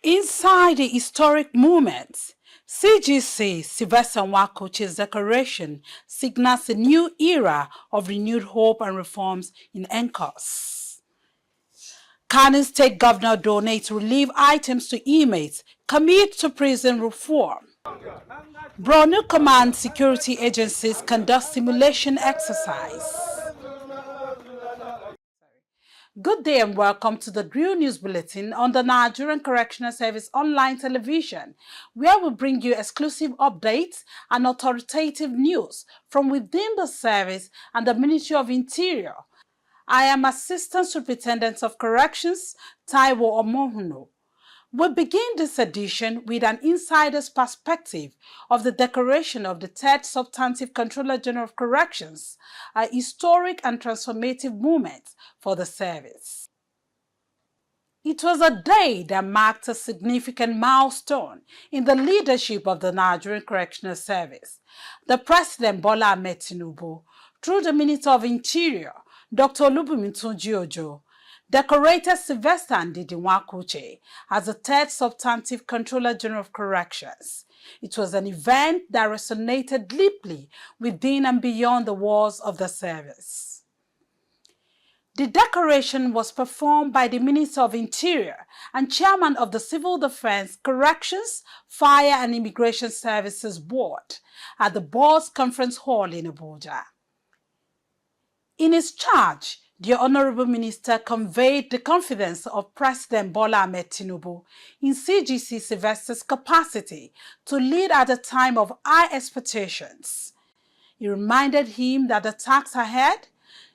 Inside the historic moment, CGC Sylvester Nwakoche's declaration signals a new era of renewed hope and reforms in NCOS. Kano State Governor donates relief items to inmates, commit to prison reform. Borno Command security agencies conduct simulation exercise. Good day and welcome to the Real News Bulletin on the Nigerian Correctional Service online television, where we bring you exclusive updates and authoritative news from within the service and the Ministry of Interior. I am Assistant Superintendent of Corrections, Taiwo Omohuno. We begin this edition with an insider's perspective of the decoration of the third Substantive Controller General of Corrections, a historic and transformative moment for the service. It was a day that marked a significant milestone in the leadership of the Nigerian Correctional Service. The President Bola Ahmed Tinubu, through the Minister of Interior, Dr. Olubunmi Tunji-Ojo, decorated Sylvester Ndidi Nwakoche as the third Substantive Controller General of Corrections. It was an event that resonated deeply within and beyond the walls of the service. The decoration was performed by the Minister of Interior and Chairman of the Civil Defense, Corrections, Fire and Immigration Services Board at the Board's Conference Hall in Abuja. In his charge, the Honorable Minister conveyed the confidence of President Bola Ahmed Tinubu in CGC Sylvester's capacity to lead at a time of high expectations. He reminded him that the task ahead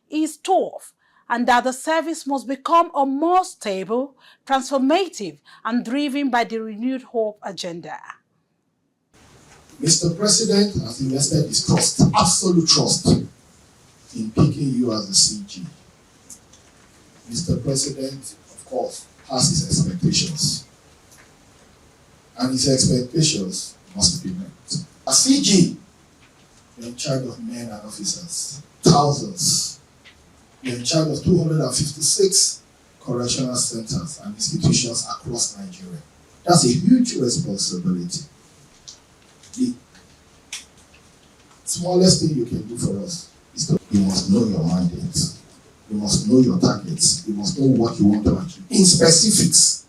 is tough and that the service must become a more stable, transformative, and driven by the renewed hope agenda. Mr. President has invested his trust, absolute trust, in picking you as the CG. Mr. President, of course, has his expectations. And his expectations must be met. As CG, you're in charge of men and officers, thousands. You're in charge of 256 correctional centers and institutions across Nigeria. That's a huge responsibility. The smallest thing you can do for us is to, you must know your mandate. You must know your targets. You must know what you want to achieve in specifics.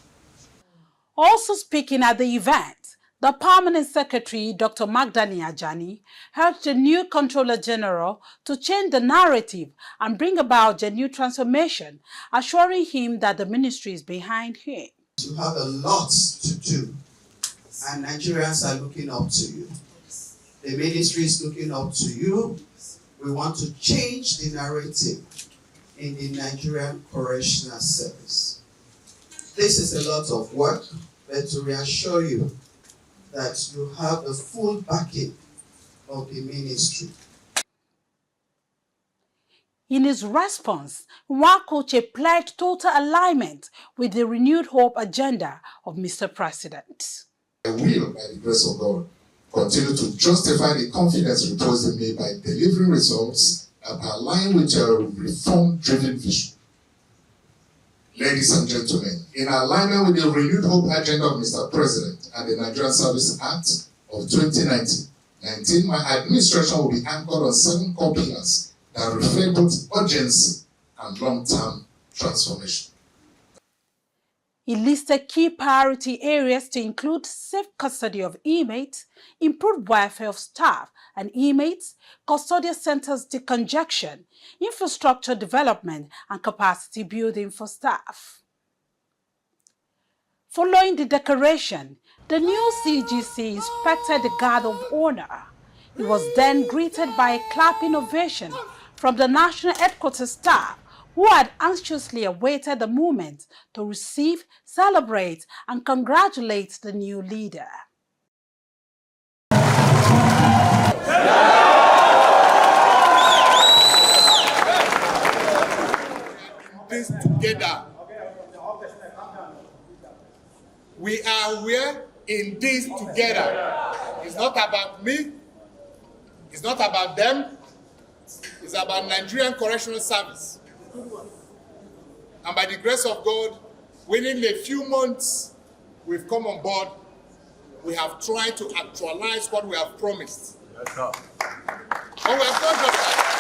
Also speaking at the event, the Permanent Secretary, Dr. Magdani Ajani, urged the new Controller General to change the narrative and bring about a new transformation, assuring him that the ministry is behind him. You have a lot to do, and Nigerians are looking up to you. The ministry is looking up to you. We want to change the narrative in the Nigerian Correctional Service. This is a lot of work, but to reassure you that you have the full backing of the ministry. In his response, Nwakoche pledged total alignment with the renewed hope agenda of Mr. President. I will, by the grace of God, continue to justify the confidence reposed in me by delivering results that align with your reform-driven vision. Ladies and gentlemen, in alignment with the renewed hope agenda of Mr. President and the Nigerian Service Act of 2019, my administration will be anchored on 7 core pillars that reflect both urgency and long-term transformation. He listed key priority areas to include safe custody of inmates, improved welfare of staff and inmates, custodial centers decongestion, infrastructure development, and capacity building for staff. Following the decoration, the new CGC inspected the Guard of Honor. He was then greeted by a clapping ovation from the National Headquarters staff, who had anxiously awaited the moment to receive, celebrate, and congratulate the new leader. This together. We are where in this together. It's not about me. It's not about them. It's about Nigerian Correctional Service. And by the grace of God, within a few months we've come on board, we have tried to actualize what we have promised. Yes, sir. But we have done just that.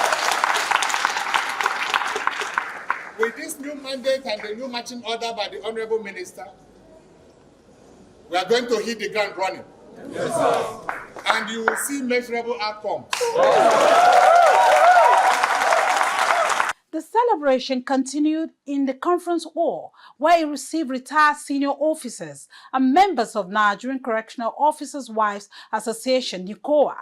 With this new mandate and the new marching order by the Honorable Minister, we are going to hit the ground running. Yes, sir. And you will see measurable outcomes. The celebration continued in the conference hall, where it received retired senior officers and members of Nigerian Correctional Officers' Wives Association, NICOA.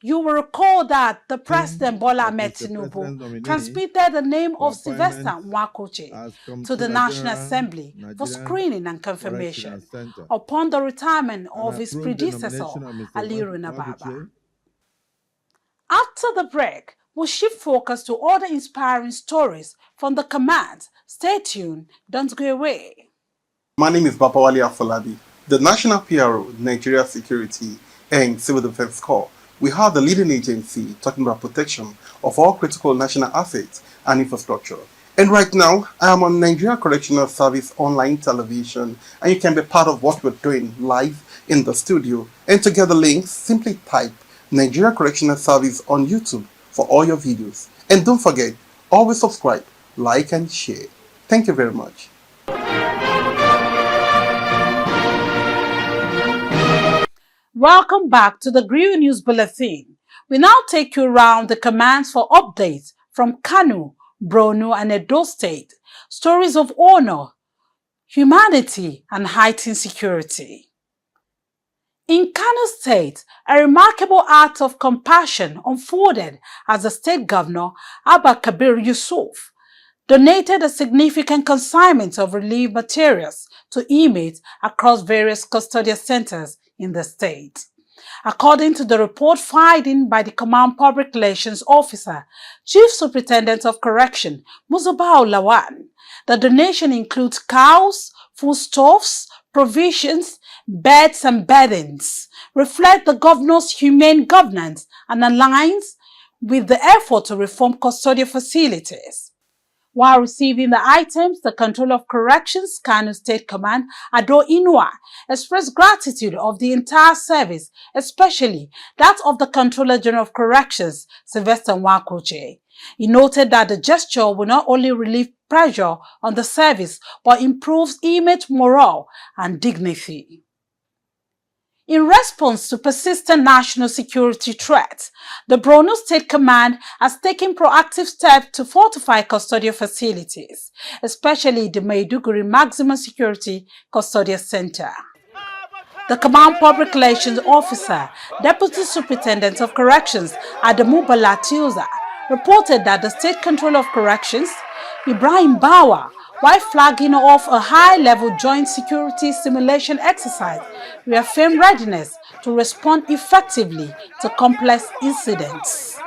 You will recall that the President Bola Ahmed Tinubu transmitted the name of Sylvester Nwakoche to the National Assembly for screening and confirmation upon the retirement of his predecessor, Aliyu Nababa. After the break, we'll shift focus to other inspiring stories from the command. Stay tuned, don't go away. My name is Babawale Afolabi. The National PRO, Nigeria Security and Civil Defense Corps, we are the leading agency talking about protection of all critical national assets and infrastructure. And right now, I am on Nigeria Correctional Service online television, and you can be part of what we're doing live in the studio. And to get the links, simply type Nigeria Correctional Service on YouTube for all your videos. And don't forget, always subscribe, like and share. Thank you very much. Welcome back to the Grill News Bulletin. We now take you around the commands for updates from Kano, Borno and Edo State. Stories of honor, humanity and heightened security. In Kano State, a remarkable act of compassion unfolded as the state governor, Abba Kabir Yusuf, donated a significant consignment of relief materials to inmates across various custodial centers in the state. According to the report filed in by the Command Public Relations Officer, Chief Superintendent of Correction, Muzabao Lawan, the donation includes cows, foodstuffs, provisions, beds and beddings, reflect the governor's humane governance and aligns with the effort to reform custodial facilities. While receiving the items, the Controller of Corrections, Kano State Command, Ado Inua, expressed gratitude of the entire service, especially that of the Controller General of Corrections, Sylvester Nwakoche. He noted that the gesture will not only relieve pressure on the service, but improves inmate morale and dignity. In response to persistent national security threats, the Borno State Command has taken proactive steps to fortify custodial facilities, especially the Maiduguri Maximum Security Custodial Center. The Command Public Relations Officer, Deputy Superintendent of Corrections, Adamu Balatiuza, reported that the State Controller of Corrections, Ibrahim Bawa, while flagging off a high-level joint security simulation exercise, reaffirmed readiness to respond effectively to complex incidents.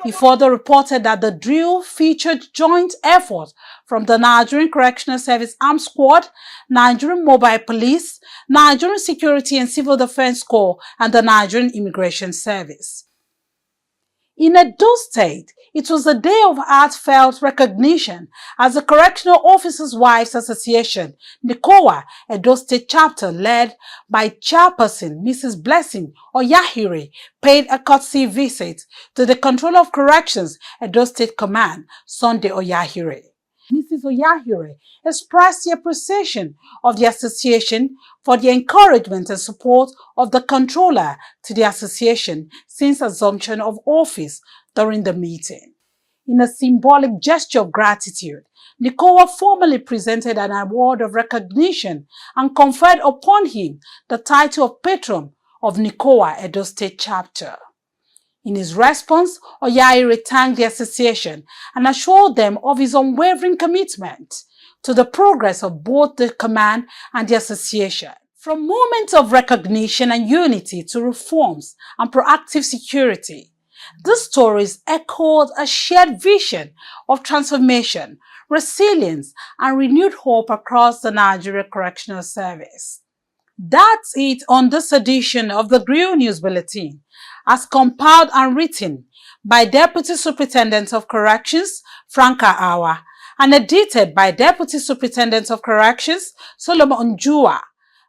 He further reported that the drill featured joint efforts from the Nigerian Correctional Service Armed Squad, Nigerian Mobile Police, Nigerian Security and Civil Defense Corps, and the Nigerian Immigration Service. In Edo State, it was a day of heartfelt recognition as the Correctional Officers' Wives Association, NICOA, Edo State Chapter, led by Chairperson Mrs. Blessing Oyahire, paid a courtesy visit to the Controller of Corrections, Edo State Command, Sunday Oyahire. Mrs. Oyahire expressed the appreciation of the association for the encouragement and support of the controller to the association since assumption of office during the meeting. In a symbolic gesture of gratitude, NICOA formally presented an award of recognition and conferred upon him the title of Patron of NICOA Edo State Chapter. In his response, Oyahire thanked the association and assured them of his unwavering commitment to the progress of both the command and the association. From moments of recognition and unity to reforms and proactive security, these stories echoed a shared vision of transformation, resilience, and renewed hope across the Nigeria Correctional Service. That's it on this edition of the Grill News Bulletin, as compiled and written by Deputy Superintendent of Corrections, Franka Awa, and edited by Deputy Superintendent of Corrections, Solomon Njua.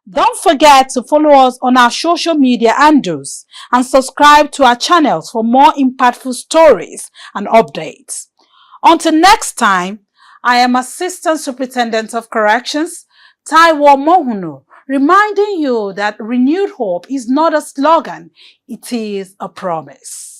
Don't forget to follow us on our social media handles and subscribe to our channels for more impactful stories and updates. Until next time, I am Assistant Superintendent of Corrections, Taiwo Mohuno, reminding you that renewed hope is not a slogan, it is a promise.